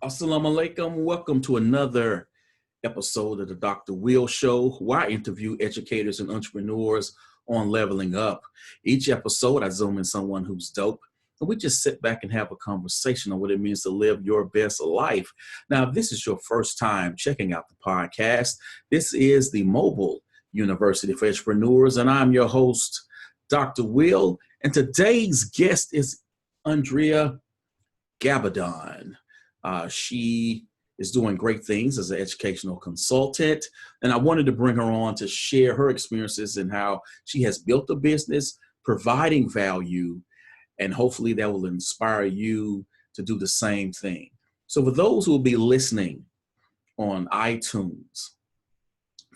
Assalamu alaikum. Welcome to another episode of the Dr. Will Show, where I interview educators and entrepreneurs on leveling up. Each episode, I zoom in someone who's dope, and we just sit back and have a conversation on what it means to live your best life. Now, if this is your first time checking out the podcast, this is the Mobile University for Entrepreneurs, and I'm your host, Dr. Will, and today's guest is Andrea Gabbadon. She is doing great things as an educational consultant, and I wanted to bring her on to share her experiences and how she has built a business providing value, and hopefully that will inspire you to do the same thing. So for those who will be listening on iTunes,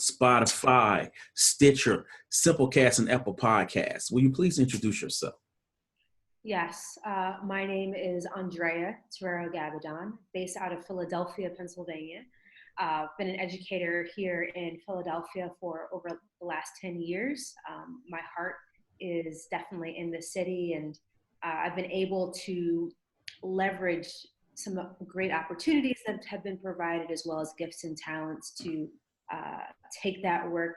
Spotify, Stitcher, Simplecast, and Apple Podcasts, will you please introduce yourself? Yes, my name is Andrea Terrero Gabbadon, based out of Philadelphia, Pennsylvania. Been an educator here in Philadelphia for over the last 10 years. My heart is definitely in the city, and I've been able to leverage some great opportunities that have been provided, as well as gifts and talents to take that work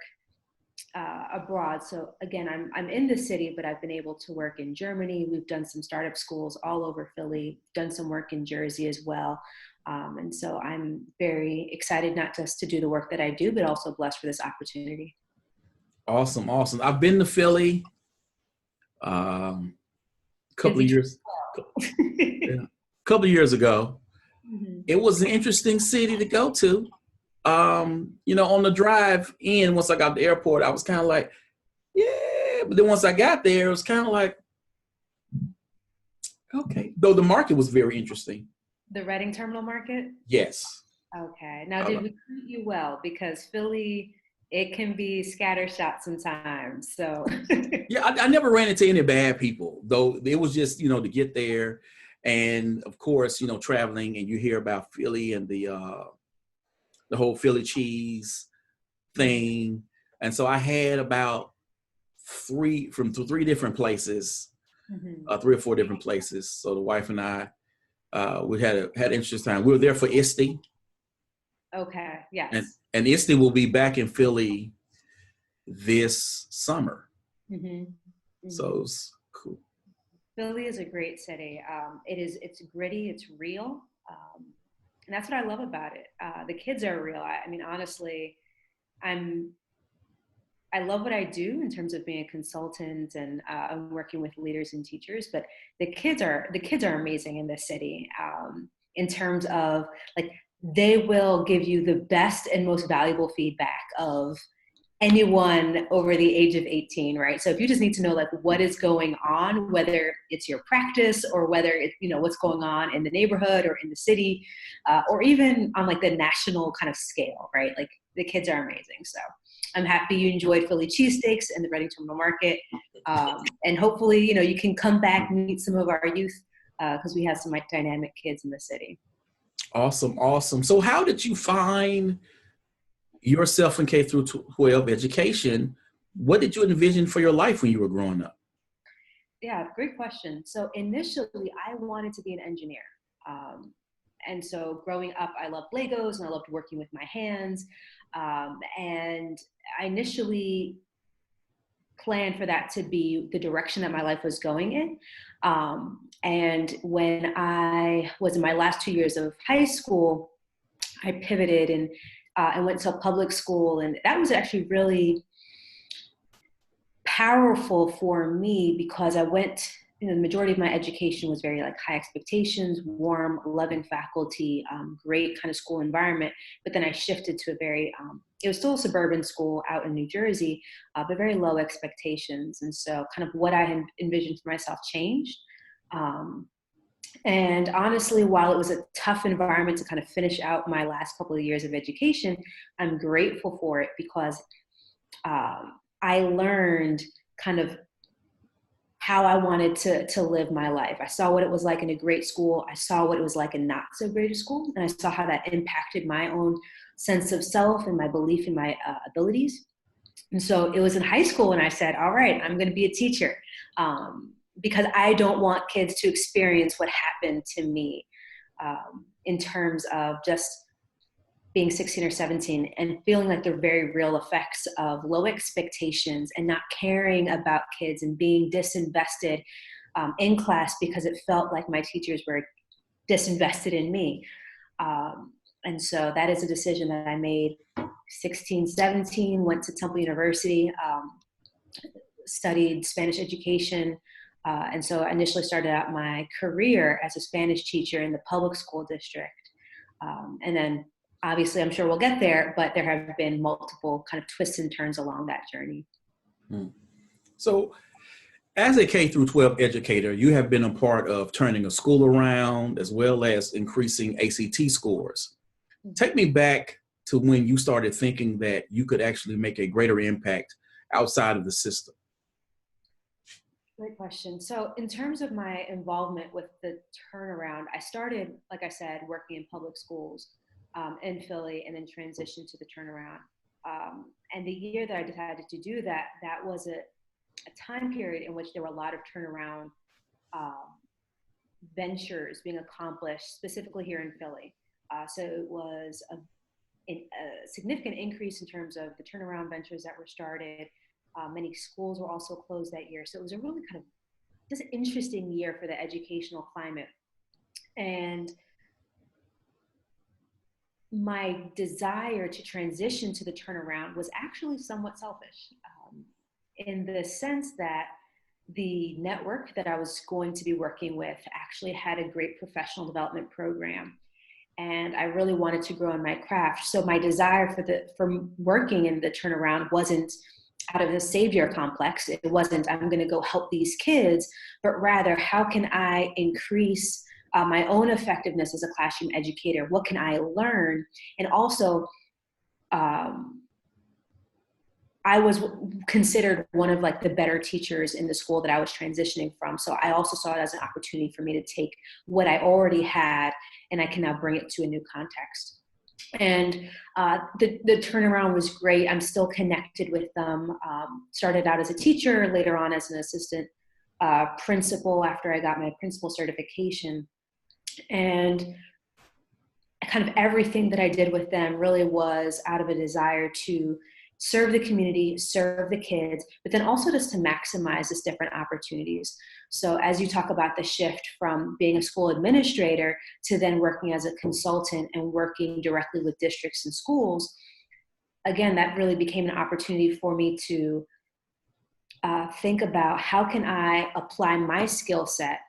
abroad. So again, I'm in the city, but I've been able to work in Germany. We've done some startup schools all over Philly, done some work in Jersey as well. And so I'm very excited not just to do the work that I do, but also blessed for this opportunity. Awesome. I've been to Philly couple of years ago. Mm-hmm. It was an interesting city to go to. On the drive in, once I got to the airport, I was kind of like, yeah. But then once I got there, it was kind of like, okay. Though the market was very interesting. The Reading Terminal Market? Yes. Okay. Now, did we treat you well? Because Philly, it can be scattershot sometimes. So. Yeah, I never ran into any bad people, though. It was just, to get there. And of course, traveling, and you hear about Philly and the whole Philly cheese thing. And so I had about three different places, mm-hmm. 3 or 4 different places. So the wife and I, we had an interesting time. We were there for ISTE. Okay, yes. And ISTE will be back in Philly this summer. Mm-hmm. Mm-hmm. So it's cool. Philly is a great city. It's gritty, it's real. And that's what I love about it. The kids are real. I mean, honestly, I love what I do in terms of being a consultant, and I'm working with leaders and teachers, but the kids are amazing in this city, in terms of, like, they will give you the best and most valuable feedback of anyone over the age of 18, right? So if you just need to know, like, what is going on, whether it's your practice or whether it's, what's going on in the neighborhood or in the city, or even on, like, the national kind of scale, right? Like, the kids are amazing. So I'm happy you enjoyed Philly cheesesteaks and the Reading Terminal Market. And hopefully, you can come back and meet some of our youth, because we have some, like, dynamic kids in the city. Awesome. So how did you find yourself in K through 12 education? What did you envision for your life when you were growing up? Yeah, great question. So initially, I wanted to be an engineer. And so growing up, I loved Legos and I loved working with my hands. And I initially planned for that to be the direction that my life was going in. And when I was in my last 2 years of high school, I pivoted and went to public school. And that was actually really powerful for me, because I went, the majority of my education was very, like, high expectations, warm, loving faculty, great kind of school environment. But then I shifted to a very, it was still a suburban school out in New Jersey, but very low expectations. And so kind of what I had envisioned for myself changed. And honestly, while it was a tough environment to kind of finish out my last couple of years of education, I'm grateful for it, because I learned kind of how I wanted to live my life. I saw what it was like in a great school. I saw what it was like in not so great a school. And I saw how that impacted my own sense of self and my belief in my abilities. And so it was in high school when I said, all right, I'm going to be a teacher, because I don't want kids to experience what happened to me. in terms of just being 16 or 17 and feeling like the very real effects of low expectations and not caring about kids and being disinvested in class because it felt like my teachers were disinvested in me. And so that is a decision that I made 16, 17, went to Temple University, studied Spanish education. And so I initially started out my career as a Spanish teacher in the public school district. And then obviously I'm sure we'll get there, but there have been multiple kind of twists and turns along that journey. So as a K through 12 educator, you have been a part of turning a school around as well as increasing ACT scores. Take me back to when you started thinking that you could actually make a greater impact outside of the system. Great question. So in terms of my involvement with the turnaround, I started, like I said, working in public schools in Philly and then transitioned to the turnaround. And the year that I decided to do that, that was a time period in which there were a lot of turnaround ventures being accomplished, specifically here in Philly. So it was a significant increase in terms of the turnaround ventures that were started. Many schools were also closed that year. So it was a really kind of just interesting year for the educational climate. And my desire to transition to the turnaround was actually somewhat selfish in the sense that the network that I was going to be working with actually had a great professional development program. And I really wanted to grow in my craft. So my desire for working in the turnaround wasn't out of a savior complex. It wasn't, I'm going to go help these kids, but rather, how can I increase my own effectiveness as a classroom educator? What can I learn? And also, I was considered one of like the better teachers in the school that I was transitioning from. So I also saw it as an opportunity for me to take what I already had and I can now bring it to a new context. And the turnaround was great. I'm still connected with them. Started out as a teacher, later on as an assistant principal after I got my principal certification. And kind of everything that I did with them really was out of a desire to serve the community, serve the kids, but then also just to maximize these different opportunities. So as you talk about the shift from being a school administrator to then working as a consultant and working directly with districts and schools, again, that really became an opportunity for me to think about how can I apply my skill set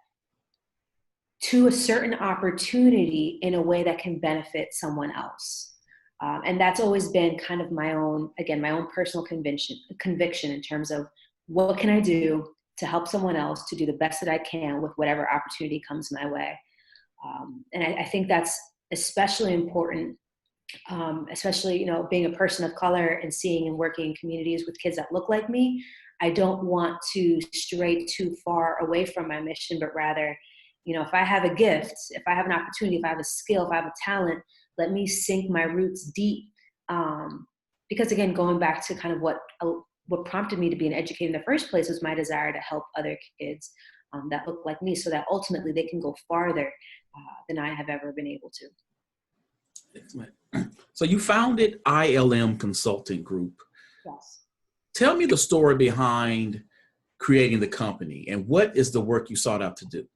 to a certain opportunity in a way that can benefit someone else. And that's always been kind of my own personal conviction in terms of what can I do to help someone else to do the best that I can with whatever opportunity comes my way. And I think that's especially important, especially, being a person of color and seeing and working in communities with kids that look like me. I don't want to stray too far away from my mission, but rather, if I have a gift, if I have an opportunity, if I have a skill, if I have a talent, let me sink my roots deep. Because again, going back to kind of what prompted me to be an educator in the first place was my desire to help other kids that look like me so that ultimately they can go farther than I have ever been able to. Excellent. So you founded ILM Consulting Group. Yes. Tell me the story behind creating the company and what is the work you sought out to do?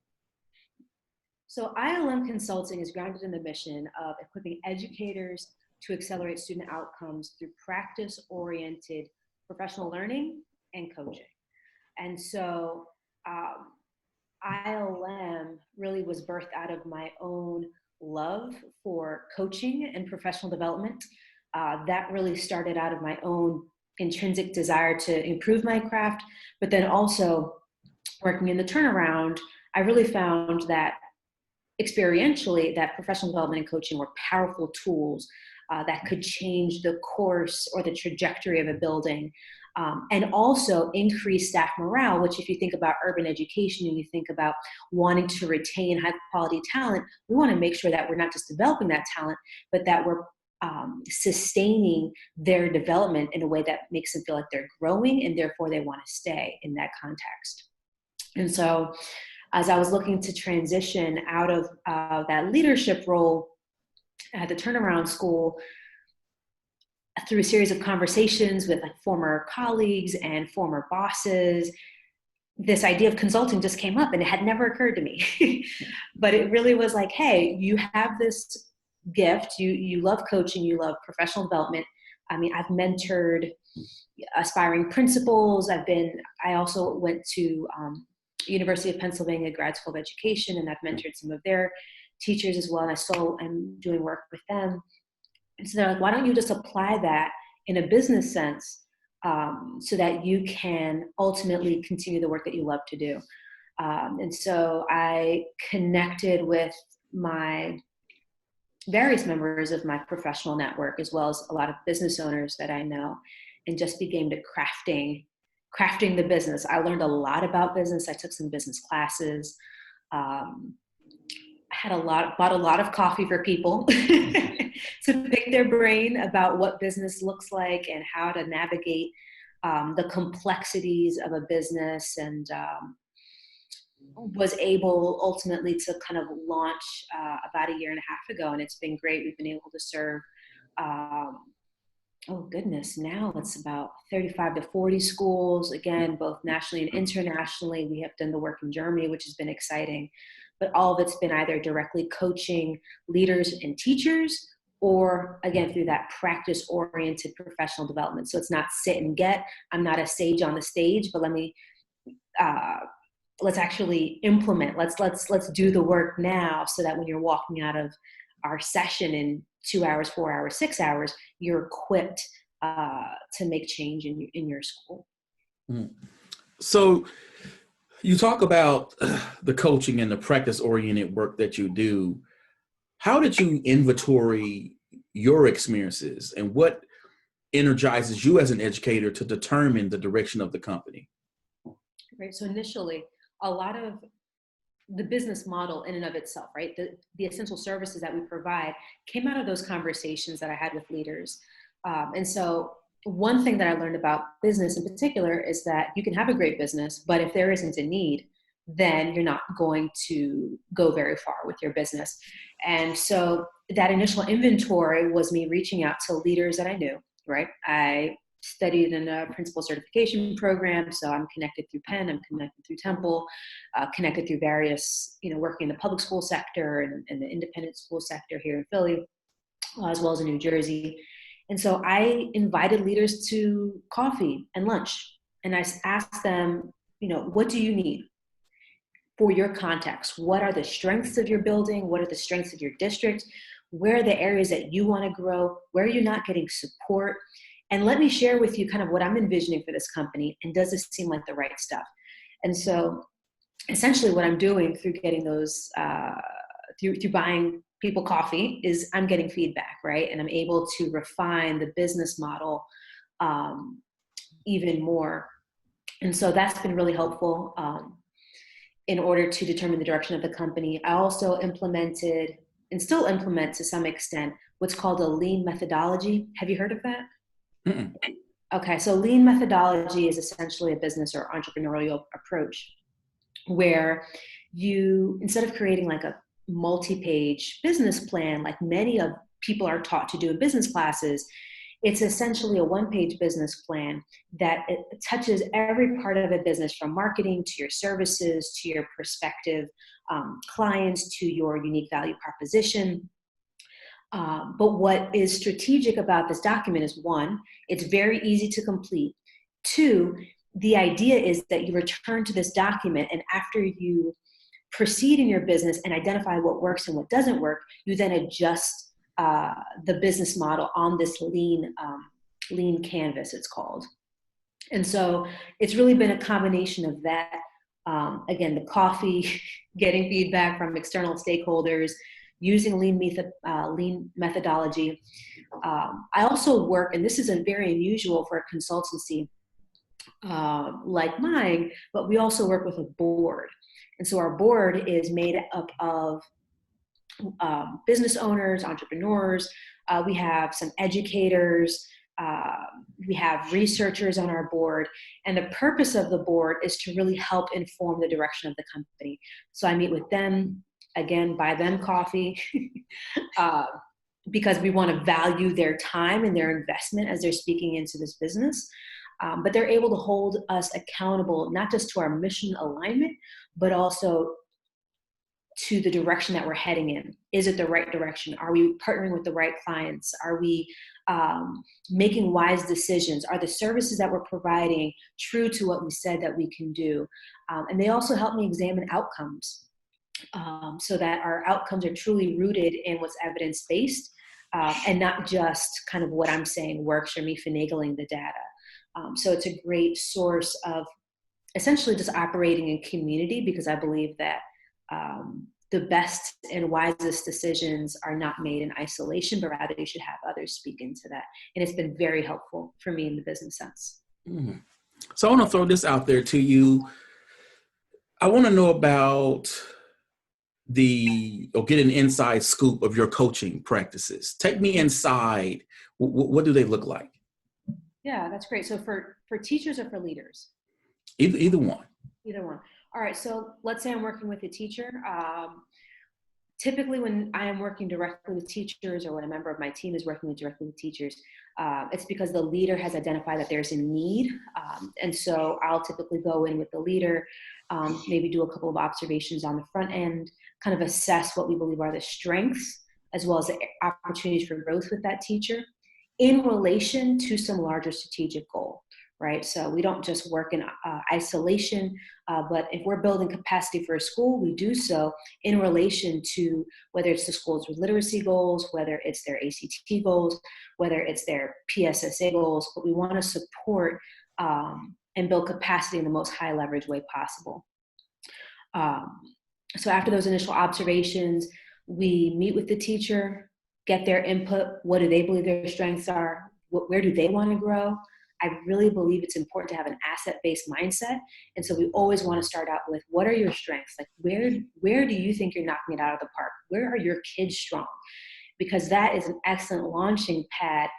So ILM Consulting is grounded in the mission of equipping educators to accelerate student outcomes through practice-oriented professional learning and coaching. And so ILM really was birthed out of my own love for coaching and professional development. That really started out of my own intrinsic desire to improve my craft, but then also working in the turnaround, I really found that experientially that professional development and coaching were powerful tools that could change the course or the trajectory of a building, and also increase staff morale, which if you think about urban education and you think about wanting to retain high quality talent, we want to make sure that we're not just developing that talent, but that we're sustaining their development in a way that makes them feel like they're growing and therefore they want to stay in that context. And so as I was looking to transition out of that leadership role at the turnaround school, through a series of conversations with like former colleagues and former bosses, this idea of consulting just came up, and it had never occurred to me. But it really was like, hey, you have this gift, you love coaching, you love professional development. I mean, I've mentored aspiring principals. I also went to University of Pennsylvania Grad School of Education, and I've mentored some of their teachers as well. And I still am doing work with them. And so they're like, why don't you just apply that in a business sense, so that you can ultimately continue the work that you love to do. And so I connected with my various members of my professional network, as well as a lot of business owners that I know, and just began to crafting the business. I learned a lot about business. I took some business classes. Bought a lot of coffee for people to pick their brain about what business looks like and how to navigate the complexities of a business, and was able ultimately to kind of launch about a year and a half ago, and it's been great. We've been able to serve, now it's about 35 to 40 schools, again, both nationally and internationally. We have done the work in Germany, which has been exciting, but all of it's been either directly coaching leaders and teachers, or again, through that practice-oriented professional development. So it's not sit and get. I'm not a sage on the stage, but let's actually implement. Let's do the work now, so that when you're walking out of our session in 2 hours, 4 hours, 6 hours, you're equipped to make change in your school. Mm. So you talk about the coaching and the practice-oriented work that you do. How did you inventory your experiences, and what energizes you as an educator to determine the direction of the company? Right. So initially, a lot of the business model in and of itself, right, the essential services that we provide came out of those conversations that I had with leaders. And so one thing that I learned about business in particular is that you can have a great business, but if there isn't a need, then you're not going to go very far with your business. And so that initial inventory was me reaching out to leaders that I knew, right? I studied in a principal certification program, so I'm connected through Penn, I'm connected through Temple, connected through various, working in the public school sector and the independent school sector here in Philly, as well as in New Jersey. And so I invited leaders to coffee and lunch, and I asked them, what do you need for your context? What are the strengths of your building? What are the strengths of your district? Where are the areas that you want to grow? Where are you not getting support? And let me share with you kind of what I'm envisioning for this company, and does this seem like the right stuff? And so essentially what I'm doing through getting those, through buying people coffee, is I'm getting feedback, right? And I'm able to refine the business model even more. And so that's been really helpful in order to determine the direction of the company. I also implemented, and still implement to some extent, what's called a lean methodology. Have you heard of that? Mm-mm. Okay, so lean methodology is essentially a business or entrepreneurial approach where you, instead of creating like a multi-page business plan like many of people are taught to do in business classes, it's essentially a one-page business plan that it touches every part of a business, from marketing to your services to your prospective clients to your unique value proposition. But what is strategic about this document is, one, it's very easy to complete. Two, the idea is that you return to this document, and after you proceed in your business and identify what works and what doesn't work, you then adjust the business model on this lean canvas, it's called. And so it's really been a combination of that. Again, the coffee, getting feedback from external stakeholders, using lean methodology. I also work, and this isn't very unusual for a consultancy like mine, but we also work with a board. And so our board is made up of business owners, entrepreneurs. We have some educators. We have researchers on our board, and the purpose of the board is to really help inform the direction of the company. So I meet with them, again, buy them coffee, because we want to value their time and their investment as they're speaking into this business. But they're able to hold us accountable, not just to our mission alignment, but also to the direction that we're heading in. Is it the right direction? Are we partnering with the right clients? Are we making wise decisions? Are the services that we're providing true to what we said that we can do? And they also help me examine outcomes, so that our outcomes are truly rooted in what's evidence-based, and not just kind of what I'm saying works or me finagling the data. So it's a great source of essentially just operating in community, because I believe that the best and wisest decisions are not made in isolation, but rather you should have others speak into that. And it's been very helpful for me in the business sense. Mm. So I want to throw this out there to you. I want to know about get an inside scoop of your coaching practices. Take me inside. What do they look like? Yeah, that's great. So for teachers or for leaders? Either one. Either one. All right. So let's say I'm working with a teacher. Typically when I am working directly with teachers, or when a member of my team is working directly with teachers, it's because the leader has identified that there's a need. And so I'll typically go in with the leader, maybe do a couple of observations on the front end, kind of assess what we believe are the strengths, as well as the opportunities for growth with that teacher in relation to some larger strategic goal, right? So we don't just work in isolation, but if we're building capacity for a school, we do so in relation to whether it's the school's literacy goals, whether it's their ACT goals, whether it's their PSSA goals, but we want to support and build capacity in the most high leverage way possible. So after those initial observations, we meet with the teacher, get their input. What do they believe their strengths are? Where do they want to grow? I really believe it's important to have an asset-based mindset. And so we always want to start out with, what are your strengths? Like, where do you think you're knocking it out of the park? Where are your kids strong? Because that is an excellent launching pad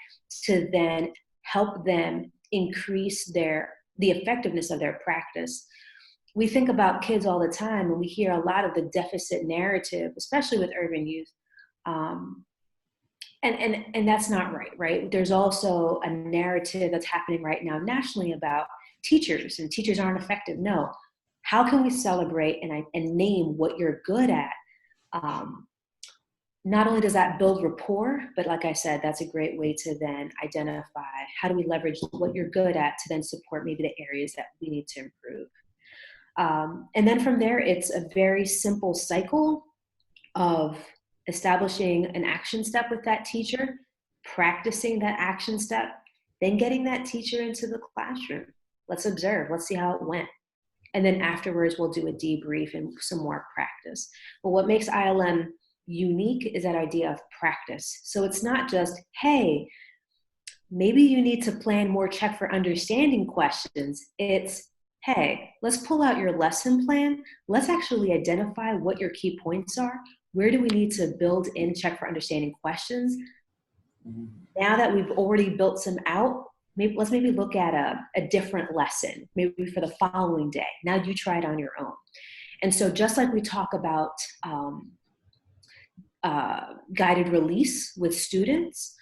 to then help them increase the effectiveness of their practice. We think about kids all the time, and we hear a lot of the deficit narrative, especially with urban youth. And that's not right, right? There's also a narrative that's happening right now nationally about teachers, and teachers aren't effective. No. How can we celebrate and name what you're good at? Not only does that build rapport, but like I said, that's a great way to then identify how do we leverage what you're good at to then support maybe the areas that we need to improve. And then from there, it's a very simple cycle of establishing an action step with that teacher, practicing that action step, then getting that teacher into the classroom. Let's observe, let's see how it went. And then afterwards, we'll do a debrief and some more practice. But what makes ILM unique is that idea of practice. So it's not just, hey, maybe you need to plan more check for understanding questions. It's, hey, let's pull out your lesson plan. Let's actually identify what your key points are. Where do we need to build in check for understanding questions? Now that we've already built some out, let's maybe look at a different lesson, maybe for the following day. Now you try it on your own. And so just like we talk about guided release with students,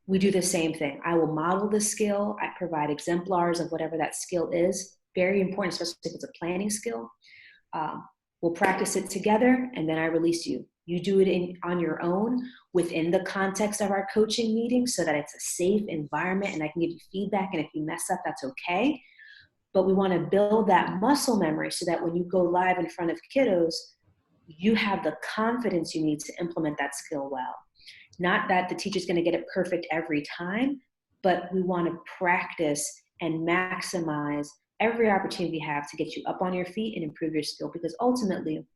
we do the same thing. I will model the skill. I provide exemplars of whatever that skill is. Very important, especially if it's a planning skill. We'll practice it together, and then I release you. You do it on your own within the context of our coaching meeting so that it's a safe environment and I can give you feedback. And if you mess up, that's okay. But we want to build that muscle memory so that when you go live in front of kiddos, you have the confidence you need to implement that skill well. Not that the teacher's going to get it perfect every time, but we want to practice and maximize every opportunity we have to get you up on your feet and improve your skill. Because ultimately,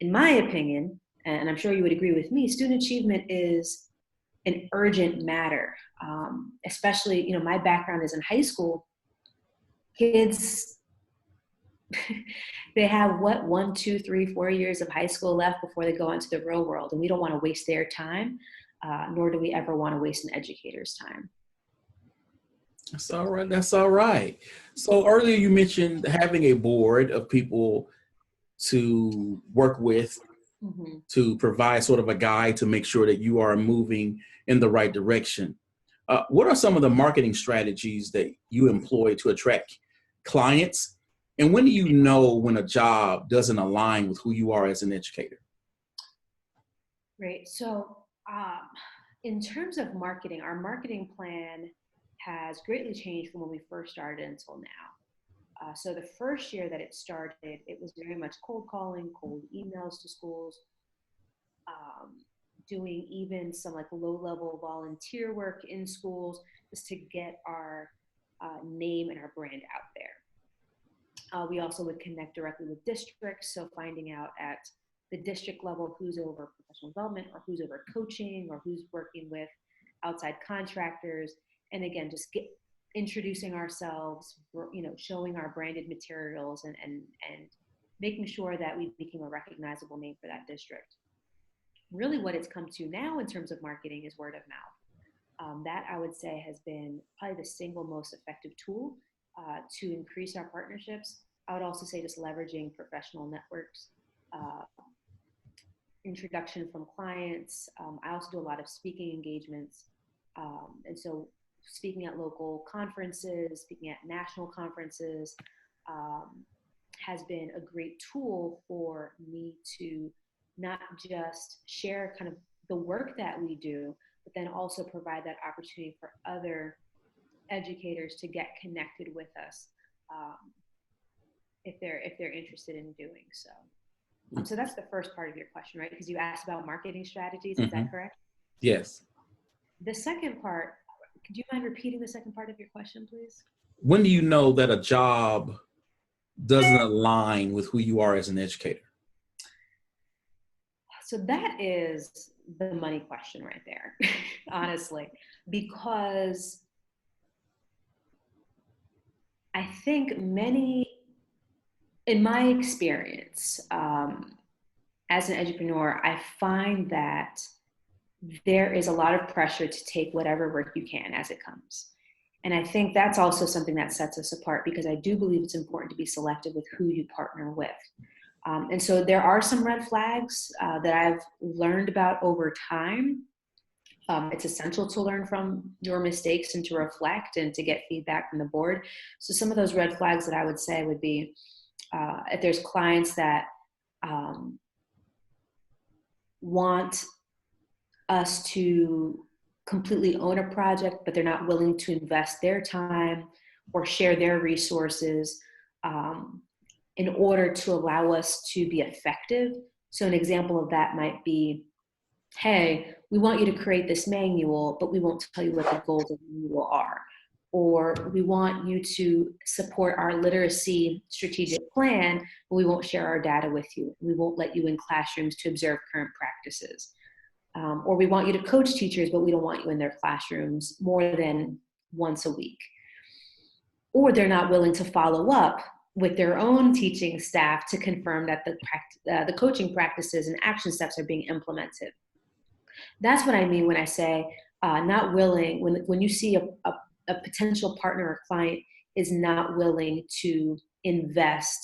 in my opinion, and I'm sure you would agree with me, student achievement is an urgent matter. Especially, my background is in high school. Kids, they have 1, 2, 3, 4 years of high school left before they go into the real world. And we don't want to waste their time, nor do we ever want to waste an educator's time. That's all right. That's all right. So earlier you mentioned having a board of people to work with Hmm. to provide sort of a guide to make sure that you are moving in the right direction. What are some of the marketing strategies that you employ to attract clients? And when do you know when a job doesn't align with who you are as an educator? Great. So, in terms of marketing, our marketing plan has greatly changed from when we first started until now. So the first year that it started, it was very much cold calling, cold emails to schools, um, doing even some like low level volunteer work in schools just to get our name and our brand out there. We also would connect directly with districts, so finding out at the district level who's over professional development or who's over coaching or who's working with outside contractors, and again, just introducing ourselves, showing our branded materials and making sure that we became a recognizable name for that district. Really, what it's come to now in terms of marketing is word of mouth. That I would say has been probably the single most effective tool to increase our partnerships. I would also say just leveraging professional networks, uh, introduction from clients. I also do a lot of speaking engagements. And so speaking at local conferences, speaking at national conferences um, has been a great tool for me to not just share kind of the work that we do, but then also provide that opportunity for other educators to get connected with us um, if they're interested in doing so. So that's the first part of your question, right? Because you asked about marketing strategies. Is Mm-hmm. that correct? Yes. The second part, could you mind repeating the second part of your question, please? When do you know that a job doesn't align with who you are as an educator? So that is the money question right there, honestly, because I think in my experience, as an edupreneur, I find that there is a lot of pressure to take whatever work you can as it comes. And I think that's also something that sets us apart because I do believe it's important to be selective with who you partner with. And so there are some red flags that I've learned about over time. It's essential to learn from your mistakes and to reflect and to get feedback from the board. So some of those red flags that I would say would be if there's clients that um, want us to completely own a project, but they're not willing to invest their time or share their resources in order to allow us to be effective. So an example of that might be, hey, we want you to create this manual, but we won't tell you what the goals of the manual are. Or we want you to support our literacy strategic plan, but we won't share our data with you. We won't let you in classrooms to observe current practices. Or we want you to coach teachers, but we don't want you in their classrooms more than once a week. Or they're not willing to follow up with their own teaching staff to confirm that the coaching practices and action steps are being implemented. That's what I mean when I say not willing, when you see a potential partner or client is not willing to invest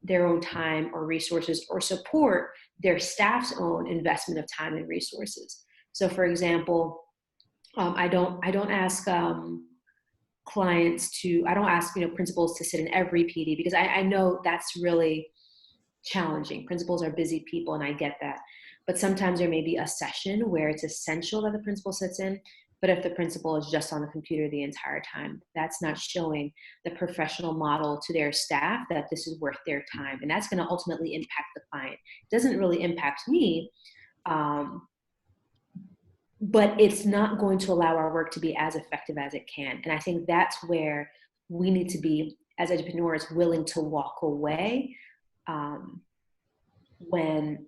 their own time or resources or support their staff's own investment of time and resources. So for example, I don't ask clients to, I don't ask, principals to sit in every PD because I know that's really challenging. Principals are busy people and I get that. But sometimes there may be a session where it's essential that the principal sits in. But if the principal is just on the computer the entire time, that's not showing the professional model to their staff that this is worth their time. And that's going to ultimately impact the client. It doesn't really impact me, but it's not going to allow our work to be as effective as it can. And I think that's where we need to be, as entrepreneurs, willing to walk away when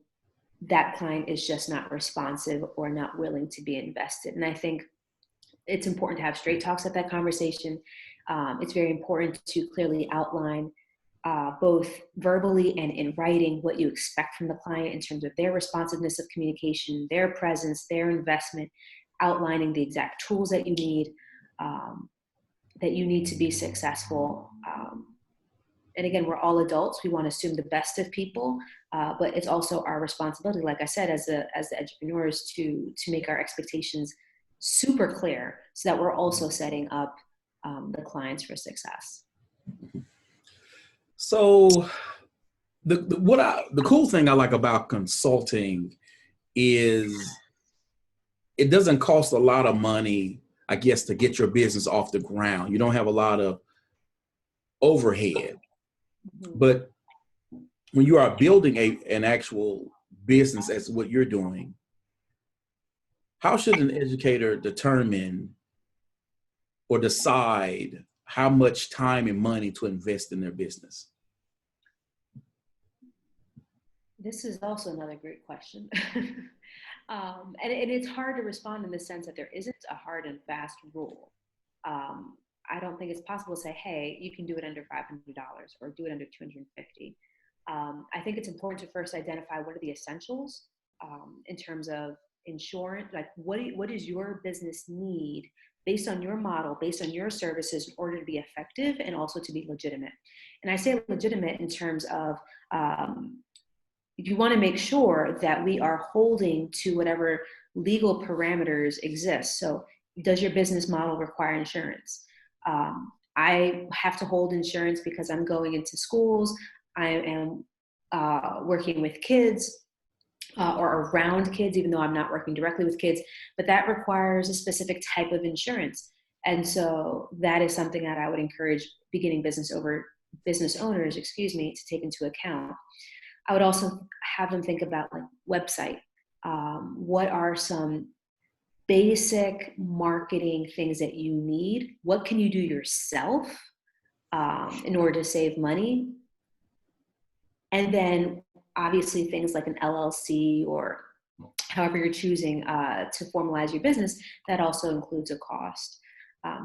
that client is just not responsive or not willing to be invested. And I think it's important to have straight talks at that conversation. It's very important to clearly outline both verbally and in writing what you expect from the client in terms of their responsiveness of communication, their presence, their investment, outlining the exact tools that you need. that you need to be successful. And again, we're all adults. We want to assume the best of people, but it's also our responsibility, like I said, as the entrepreneurs, to make our expectations super clear so that we're also setting up the clients for success. So the cool thing I like about consulting is it doesn't cost a lot of money, I guess, to get your business off the ground. You don't have a lot of overhead. Mm-hmm. But when you are building an actual business as what you're doing, how should an educator determine or decide how much time and money to invest in their business? This is also another great question. And it's hard to respond in the sense that there isn't a hard and fast rule. I don't think it's possible to say, hey, you can do it under $500 or do it under $250. I think it's important to first identify what are the essentials in terms of insurance, like what does your business need based on your model, based on your services in order to be effective and also to be legitimate. And I say legitimate in terms of you want to make sure that we are holding to whatever legal parameters exist. So does your business model require insurance? I have to hold insurance because I'm going into schools. I am working with kids or around kids, even though I'm not working directly with kids, but that requires a specific type of insurance. And so that is something that I would encourage beginning business owners, to take into account. I would also have them think about like website. What are some basic marketing things that you need? What can you do yourself in order to save money? And then obviously things like an LLC or however you're choosing to formalize your business, that also includes a cost.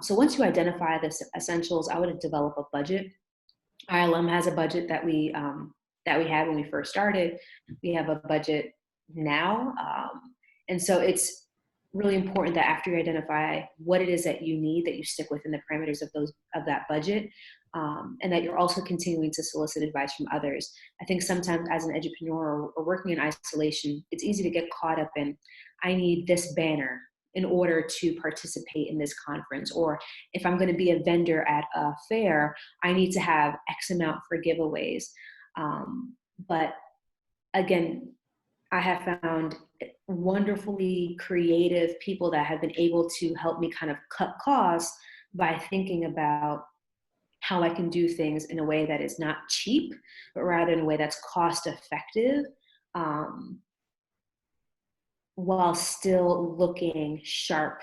So once you identify the essentials, I would develop a budget. ILM has a budget that we had when we first started. We have a budget now. And so it's really important that after you identify what it is that you need, that you stick within the parameters of that budget, and that you're also continuing to solicit advice from others. I think sometimes as an entrepreneur or working in isolation, it's easy to get caught up in, I need this banner in order to participate in this conference. Or if I'm going to be a vendor at a fair, I need to have X amount for giveaways. But again, I have found wonderfully creative people that have been able to help me kind of cut costs by thinking about how I can do things in a way that is not cheap, but rather in a way that's cost effective, while still looking sharp,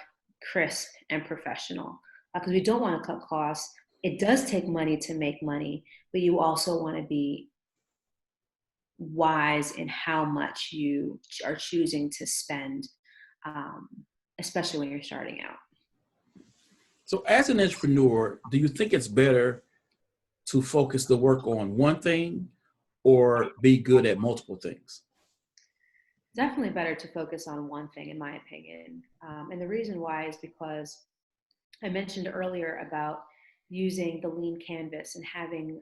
crisp, and professional. Because we don't want to cut costs. It does take money to make money, but you also want to be wise in how much you are choosing to spend, especially when you're starting out. So as an entrepreneur, do you think it's better to focus the work on one thing or be good at multiple things? Definitely better to focus on one thing, in my opinion. And the reason why is because I mentioned earlier about using the lean canvas and having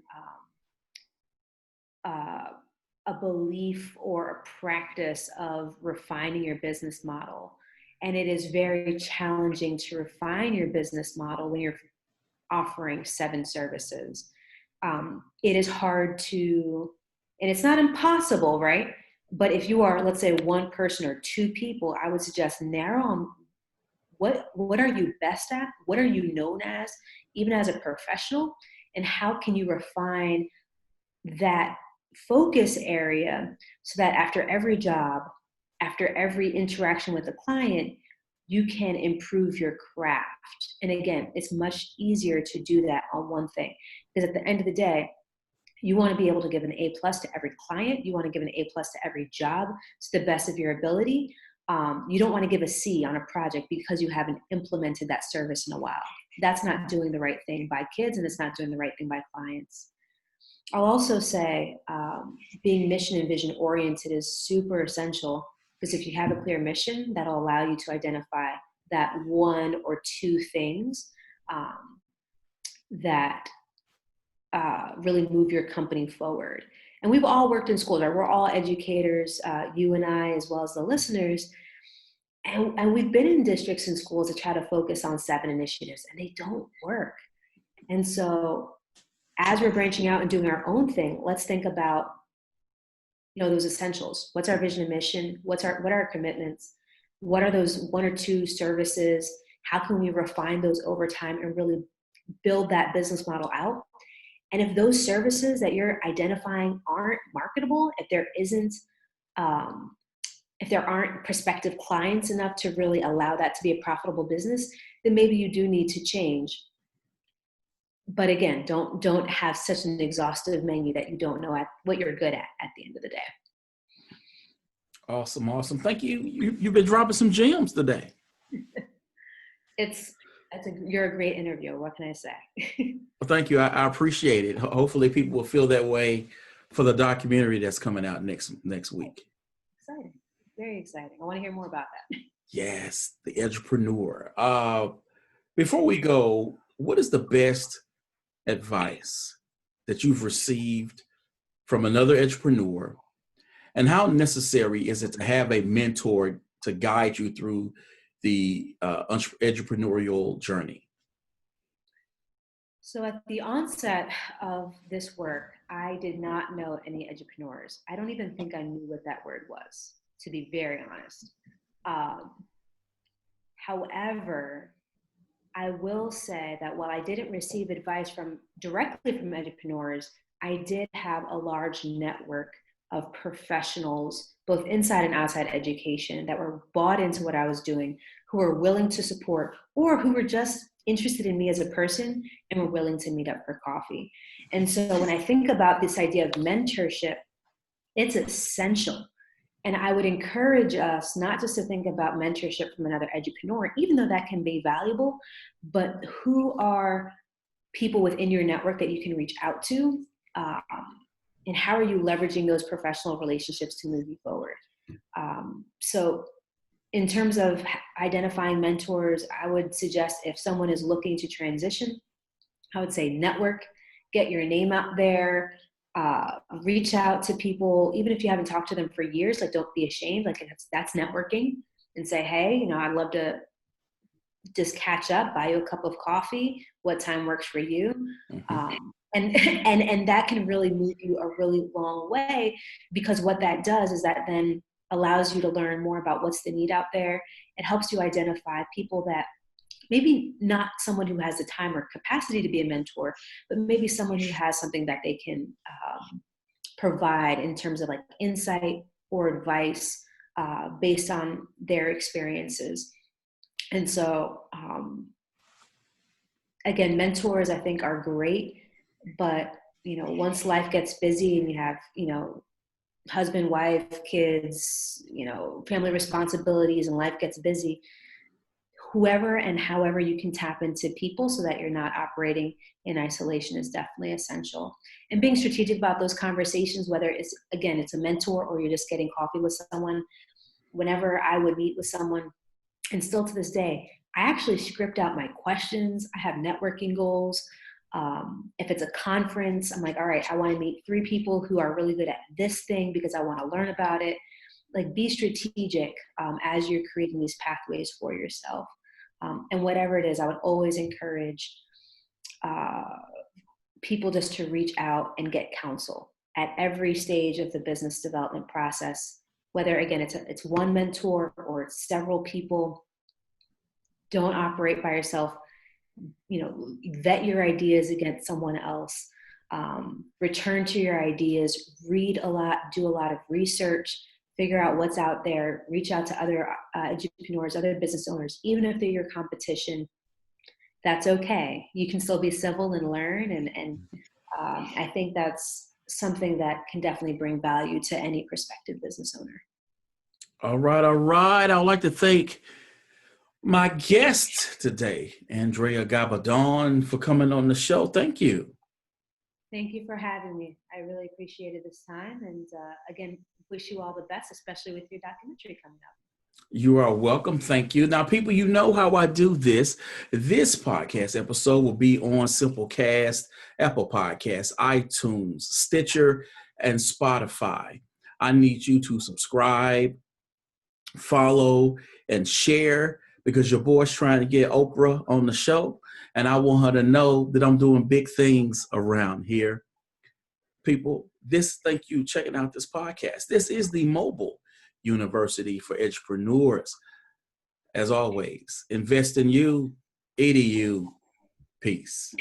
a belief or a practice of refining your business model. And it is very challenging to refine your business model when you're offering 7 services. It is hard to, and it's not impossible, right? But if you are, let's say, 1 person or 2 people, I would suggest narrow on what are you best at? What are you known as, even as a professional? And how can you refine that focus area so that after every job, after every interaction with a client, you can improve your craft. And again, it's much easier to do that on one thing, because at the end of the day, you want to be able to give an A+ to every client. You want to give an A+ to every job to the best of your ability. You don't want to give a C on a project because you haven't implemented that service in a while. That's not doing the right thing by kids, and it's not doing the right thing by clients. I'll also say being mission and vision oriented is super essential, because if you have a clear mission, that'll allow you to identify that one or two things that really move your company forward. And we've all worked in schools, right? We're all educators, you and I, as well as the listeners. And we've been in districts and schools that try to focus on 7 initiatives, and they don't work. And so as we're branching out and doing our own thing, let's think about, those essentials. What's our vision and mission? What are our commitments? What are those 1 or 2 services? How can we refine those over time and really build that business model out? And if those services that you're identifying aren't marketable, if there aren't prospective clients enough to really allow that to be a profitable business, then maybe you do need to change. But again, don't have such an exhaustive menu that you don't know what you're good at the end of the day. Awesome. Thank you. You've been dropping some gems today. You're a great interviewer. What can I say? Well, thank you. I appreciate it. Hopefully people will feel that way for the documentary that's coming out next week. Exciting. Very exciting. I want to hear more about that. Yes, the edupreneur. Before we go, what is the best advice that you've received from another edupreneur, and how necessary is it to have a mentor to guide you through the entrepreneurial journey? So at the onset of this work, I did not know any edupreneurs. I don't even think I knew what that word was, to be very honest. However, I will say that while I didn't receive advice directly from edupreneurs, I did have a large network of professionals, both inside and outside education, that were bought into what I was doing, who were willing to support, or who were just interested in me as a person and were willing to meet up for coffee. And so when I think about this idea of mentorship, it's essential. And I would encourage us not just to think about mentorship from another edupreneur, even though that can be valuable, but who are people within your network that you can reach out to, and how are you leveraging those professional relationships to move you forward? So in terms of identifying mentors, I would suggest if someone is looking to transition, I would say network, get your name out there, reach out to people, even if you haven't talked to them for years, like don't be ashamed, like that's networking, and say, hey, I'd love to just catch up, buy you a cup of coffee, what time works for you. Mm-hmm. And that can really move you a really long way, because what that does is that then allows you to learn more about what's the need out there. It helps you identify people that maybe not someone who has the time or capacity to be a mentor, but maybe someone who has something that they can provide in terms of like insight or advice based on their experiences. And so, again, mentors I think are great, but once life gets busy and you have, husband, wife, kids, family responsibilities, and life gets busy, whoever and however you can tap into people so that you're not operating in isolation is definitely essential. And being strategic about those conversations, whether it's a mentor or you're just getting coffee with someone. Whenever I would meet with someone, and still to this day, I actually script out my questions. I have networking goals. If it's a conference, I'm like, all right, I want to meet 3 people who are really good at this thing because I want to learn about it. Like, be strategic as you're creating these pathways for yourself. And whatever it is, I would always encourage people just to reach out and get counsel at every stage of the business development process. Whether, again, it's one mentor or it's several people. Don't operate by yourself. Vet your ideas against someone else. Return to your ideas. Read a lot. Do a lot of research. Figure out what's out there. Reach out to other entrepreneurs, other business owners, even if they're your competition. That's okay. You can still be civil and learn. And I think that's something that can definitely bring value to any prospective business owner. All right. I would like to thank my guest today, Andrea Gabbadon, for coming on the show. Thank you. Thank you for having me. I really appreciated this time. And again, wish you all the best, especially with your documentary coming up. You are welcome. Thank you. Now, people, you know how I do this. This podcast episode will be on Simplecast, Apple Podcasts, iTunes, Stitcher, and Spotify. I need you to subscribe, follow, and share because your boy's trying to get Oprah on the show. And I want her to know that I'm doing big things around here. People, thank you checking out this podcast. This is the Mobile University for Edupreneurs. As always, invest in you, edu. Peace.